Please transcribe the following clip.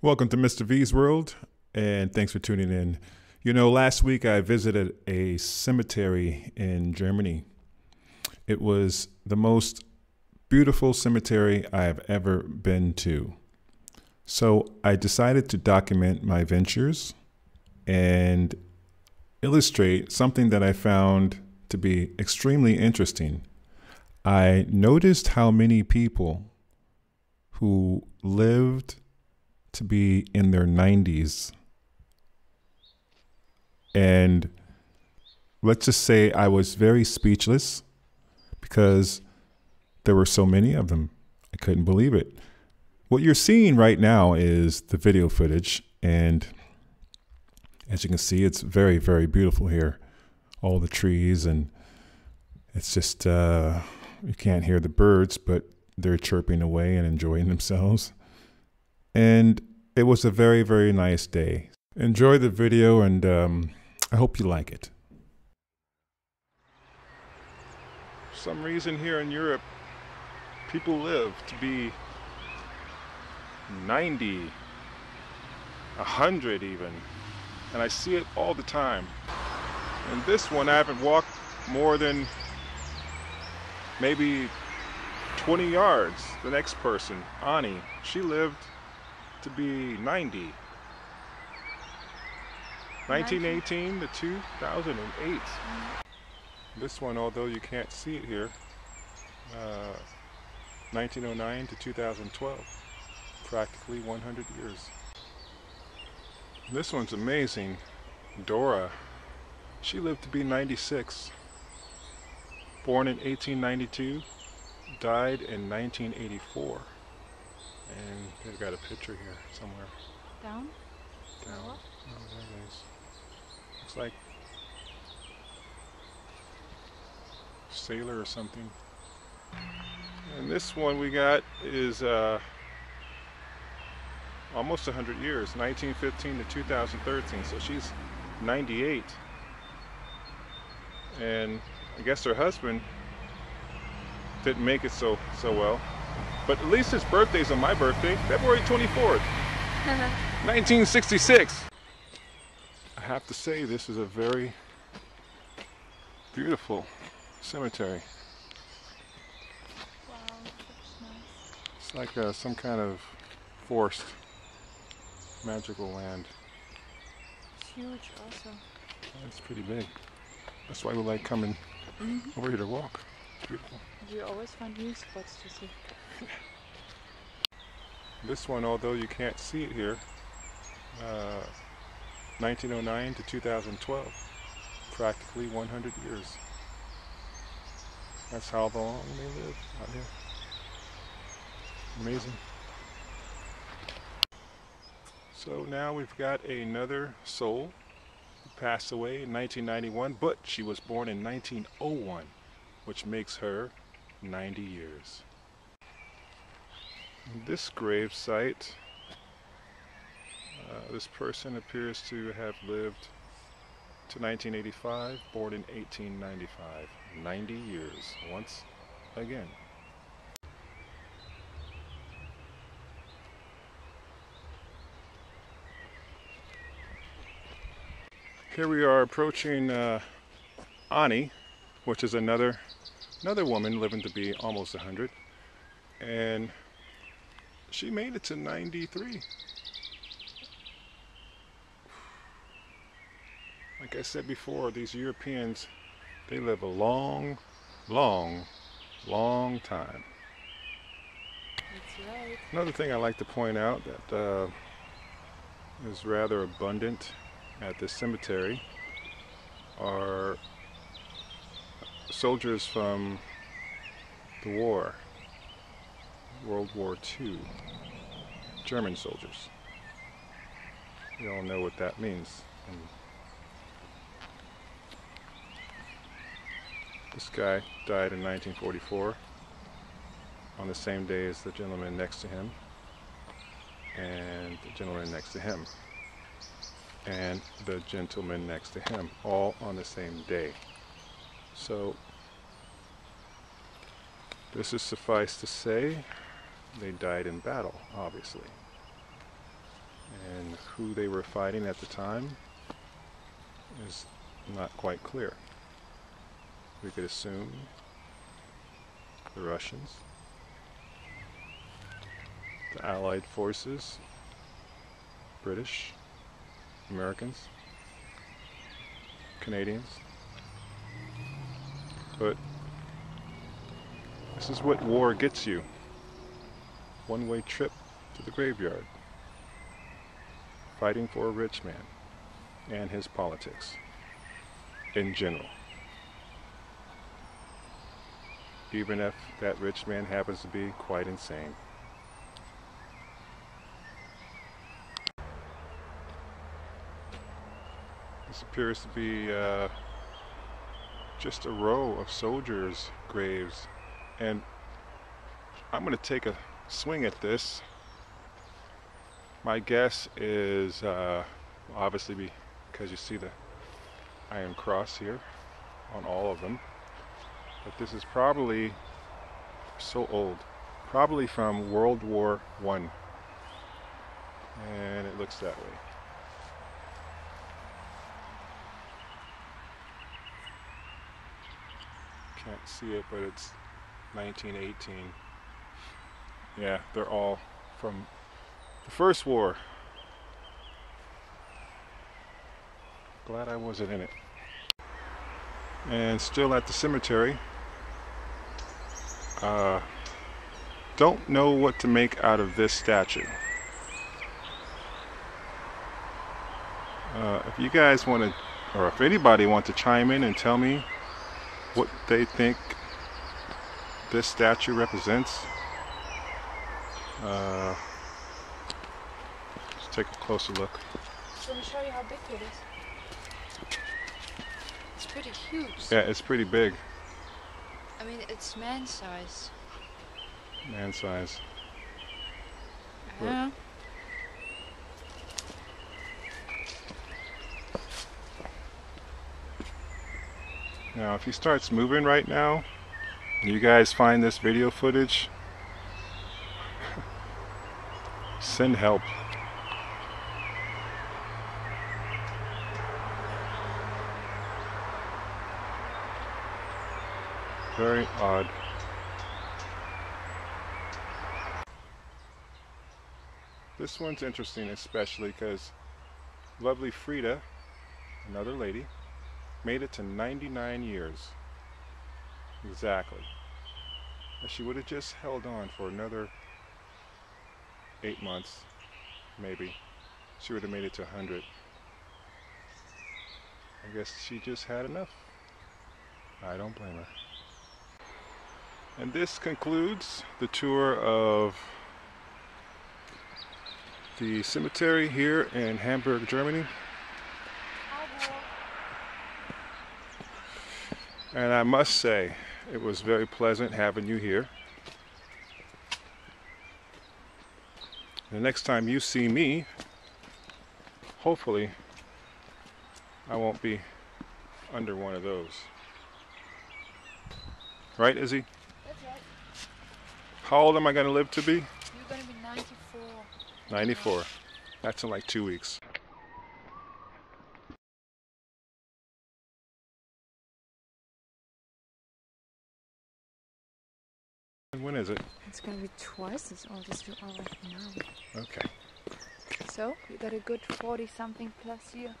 Welcome to Mr. V's World, and thanks for tuning in. You know, last week I visited a cemetery in Germany. It was the most beautiful cemetery I have ever been to. So I decided to document my ventures and illustrate something that I found to be extremely interesting. I noticed how many people who lived to be in their 90s, and let's just say I was very speechless because there were so many of them. I couldn't believe it. What you're seeing right now is the video footage, and as you can see, it's very, very beautiful here. All the trees, and it's just, you can't hear the birds, but they're chirping away and enjoying themselves. And it was a very, very nice day. Enjoy the video, and I hope you like it. For some reason here in Europe, people live to be 90, 100 even. And I see it all the time. And this one, I haven't walked more than maybe 20 yards. The next person, Ani, she lived to be 90. 1918 to 2008. This one, although you can't see it here, 1909 to 2012. Practically 100 years. This one's amazing. Dora, she lived to be 96. Born in 1892, died in 1984. And they've got a picture here somewhere. Down? Down. Oh, there it is. Looks like sailor or something. And this one we got is almost 100 years, 1915 to 2013. So she's 98. And I guess her husband didn't make it so well. But at least his birthday's on my birthday, February 24th, 1966. I have to say, this is a very beautiful cemetery. Wow, that's nice. It's like some kind of forced magical land. It's huge also. It's pretty big. That's why we like coming over here to walk. It's beautiful. You always find new spots to see. This one, although you can't see it here, 1909 to 2012, practically 100 years. That's how long they live out here. Amazing. So now we've got another soul who passed away in 1991, but she was born in 1901, which makes her 90 years. This grave site, this person appears to have lived to 1985, born in 1895. 90 years, once again. Here we are approaching Ani, which is another woman living to be almost 100, and she made it to 93. Like I said before, these Europeans, they live a long, long, long time. That's right. Another thing I like to point out that is rather abundant at this cemetery are soldiers from the war, World War II, German soldiers. You all know what that means. And this guy died in 1944 on the same day as the gentleman next to him, and the gentleman next to him, and the gentleman next to him, all on the same day. So this is suffice to say, they died in battle, obviously. And who they were fighting at the time is not quite clear. We could assume the Russians, the Allied forces, British, Americans, Canadians. But this is what war gets you. One-way trip to the graveyard. Fighting for a rich man and his politics in general. Even if that rich man happens to be quite insane. This appears to be just a row of soldiers' graves, and I'm going to take a swing at this. My guess is obviously because you see the Iron Cross here on all of them, but this is probably so old, probably from World War I, and it looks that way. Can't see it, but it's 1918. Yeah, they're all from the First War. Glad I wasn't in it. And still at the cemetery. Don't know what to make out of this statue. If you guys want to, or if anybody wants to chime in and tell me what they think this statue represents, let's take a closer look. Let me show you how big it is. It's pretty huge. Yeah, it's pretty big. I mean, it's man size. Man size. Yeah. Now, if he starts moving right now, and you guys find this video footage, send help. Very odd. This one's interesting, especially because lovely Frida, another lady, made it to 99 years. Exactly. If she would have just held on for another 8 months, maybe, she would have made it to 100. I guess she just had enough. I don't blame her. And this concludes the tour of the cemetery here in Hamburg, Germany. And I must say, it was very pleasant having you here. The next time you see me, hopefully, I won't be under one of those. Right, Izzy? That's right. How old am I going to live to be? You're going to be 94. 94. That's in like 2 weeks. And when is it? It's going to be twice as old as you are right now. Okay. So, you got a good 40-something plus year.